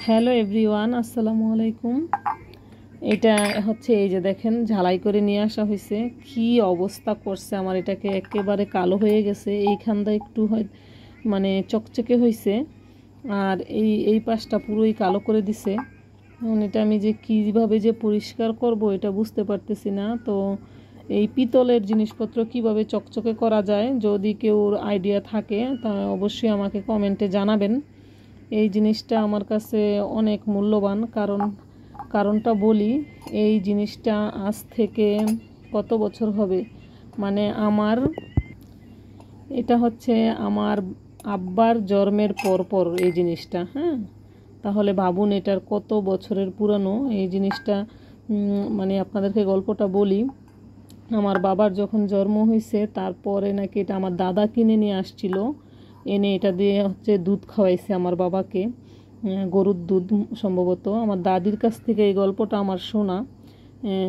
Hello everyone, আসসালামু আলাইকুম। এটা হচ্ছে এই যে দেখেন ঝালাই করে নিয়ে আসা হয়েছে। কি অবস্থা করছে আমার, এটাকে একেবারে কালো হয়ে গেছে। এইখানটা একটু হয় মানে চকচকে হয়েছে, আর এই পাশটা পুরোই কালো করে দিছে। এখন এটা আমি যে কীভাবে যে পরিষ্কার করব এটা বুঝতে পারতেছি না। তো এই পিতলের জিনিসপত্র কিভাবে চকচকে করা যায়, যদি কেউ আইডিয়া থাকে তা অবশ্যই আমাকে কমেন্টে জানাবেন। এই জিনিসটা আমার কাছে অনেক মূল্যবান, কারণটা বলি। এই জিনিসটা আজ থেকে কত বছর হবে, মানে এটা হচ্ছে আমার আব্বার জন্মের পর এই জিনিসটা। হ্যাঁ, তাহলে ভাবুন এটার কত বছরের পুরানো এই জিনিসটা। মানে আপনাদেরকে গল্পটা বলি। আমার বাবার যখন জন্ম হয়েছে তারপরে নাকি এটা আমার দাদা কিনে নিয়ে আসছিল, এনে এটা দিয়ে হচ্ছে দুধ খাওয়াইছে আমার বাবাকে, গরুর দুধ সম্ভবত। আমার দাদির কাছ থেকে এই গল্পটা আমার শোনা।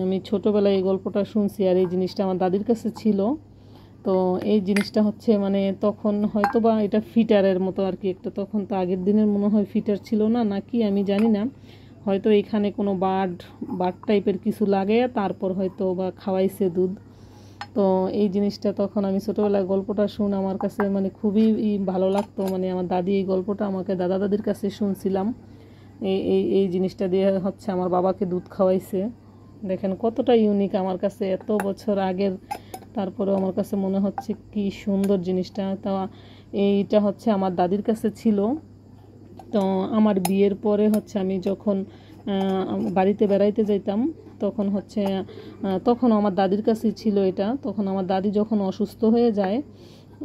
আমি ছোটোবেলায় এই গল্পটা শুনছি, আর এই জিনিসটা আমার দাদির কাছে ছিল। তো এই জিনিসটা হচ্ছে মানে তখন হয়তো বা এটা ফিটারের মতো আর কি একটা, তখন তো আগের দিনের মনে হয় ফিটার ছিল না নাকি আমি জানি না, হয়তো এখানে কোনো বার্ড টাইপের কিছু লাগে, তারপর হয়তো বা খাওয়াইছে দুধ। তো এই জিনিসটা তখন আমি ছোটোবেলায় গল্পটা শুনে আমার কাছে মানে খুবই ভালো লাগতো। মানে আমার দাদি এই গল্পটা আমাকে দাদা দাদির কাছে শুনছিলাম। এই এই এই জিনিসটা দিয়ে হচ্ছে আমার বাবাকে দুধ খাওয়াইছে। দেখেন কতটা ইউনিক আমার কাছে, এত বছর আগের, তারপরেও আমার কাছে মনে হচ্ছে কি সুন্দর জিনিসটা। তা এইটা হচ্ছে আমার দাদির কাছে ছিল। তো আমার বিয়ের পরে হচ্ছে আমি যখন বাড়িতে বেড়াইতে যাইতাম, তখন হচ্ছে তখন আমার দাদির কাছেই ছিল এটা। তখন আমার দাদি যখন অসুস্থ হয়ে যায়,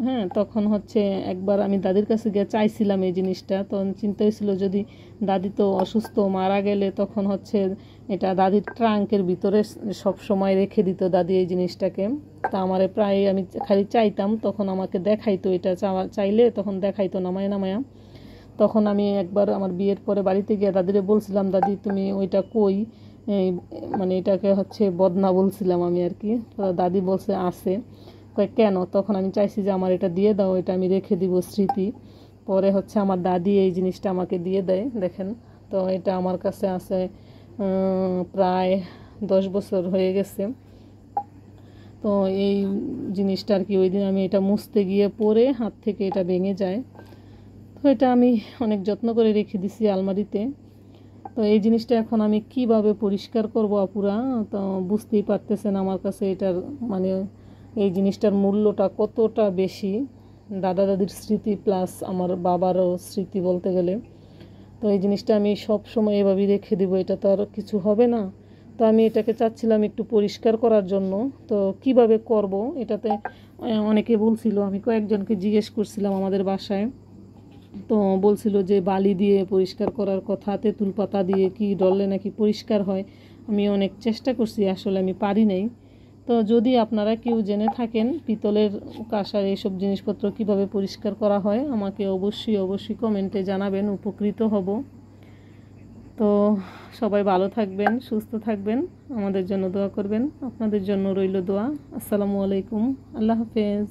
হ্যাঁ, তখন হচ্ছে একবার আমি দাদির কাছে গিয়ে চাইছিলাম এই জিনিসটা। তখন চিন্তা হয়েছিল যদি দাদি তো অসুস্থ, মারা গেলে তখন হচ্ছে এটা দাদির ট্রাঙ্কের ভিতরে সব সময় রেখে দিত দাদি এই জিনিসটাকে। তা আমারে প্রায় আমি খালি চাইতাম, তখন আমাকে দেখাইতো, এটা চাইলে তখন দেখাইতো নামায়া নামায়া। তখন আমি একবার আমার বিয়ের পরে বাড়িতে গিয়ে দাদিরে বলছিলাম, দাদি তুমি ওইটা কই, মানে এটাকে হচ্ছে বদনা বলছিলাম আমি আর কি। তো দাদি বলছে আছে। কেন? তখন আমি চাইছি যে আমার এটা দিয়ে দাও, এটা আমি রেখে দিব স্মৃতি। পরে হচ্ছে আমার দাদি এই জিনিসটা আমাকে দিয়ে দেয়, দেখেন। তো এটা আমার কাছে আছে প্রায় 10 বছর হয়ে গেছে। তো এই জিনিসটা আর কি ওই দিন আমি এটা মুছতে গিয়ে পরে হাত থেকে এটা ভেঙে যায়। তো এটা আমি অনেক যত্ন করে রেখে দিছি আলমারিতে। তো এই জিনিসটা এখন আমি কিভাবে পরিষ্কার করব আপুরা, তো বুঝতেই পারতেছেন আমার কাছে এটার মানে এই জিনিসটার মূল্যটা কতটা বেশি। দাদা দাদির স্মৃতি প্লাস আমার বাবারও স্মৃতি বলতে গেলে। তো এই জিনিসটা আমি সব সময় এভাবেই রেখে দিব, এটা তো আর কিছু হবে না। তো আমি এটাকে চাচ্ছিলাম একটু পরিষ্কার করার জন্য। তো কিভাবে করব এটাতে অনেকে বলছিল, আমি কয়েকজনকে জিজ্ঞেস করছিলাম আমাদের বাসায়। তো বলছিল যে বালি দিয়ে পরিষ্কার করার কথা, তেঁতুল পাতা দিয়ে কি ডললে নাকি পরিষ্কার হয়। আমি অনেক চেষ্টা করছি, আসলে আমি পারি নাই। তো যদি আপনারা কেউ জেনে থাকেন পিতলের কাঁসার এইসব জিনিসপত্র কিভাবে পরিষ্কার করা হয়, আমাকে অবশ্যই কমেন্টে জানাবেন, উপকৃত হব। তো সবাই ভালো থাকবেন, সুস্থ থাকবেন, আমাদের জন্য দোয়া করবেন। আপনাদের জন্য রইল দোয়া। আসসালামু আলাইকুম, আল্লাহ হাফেজ।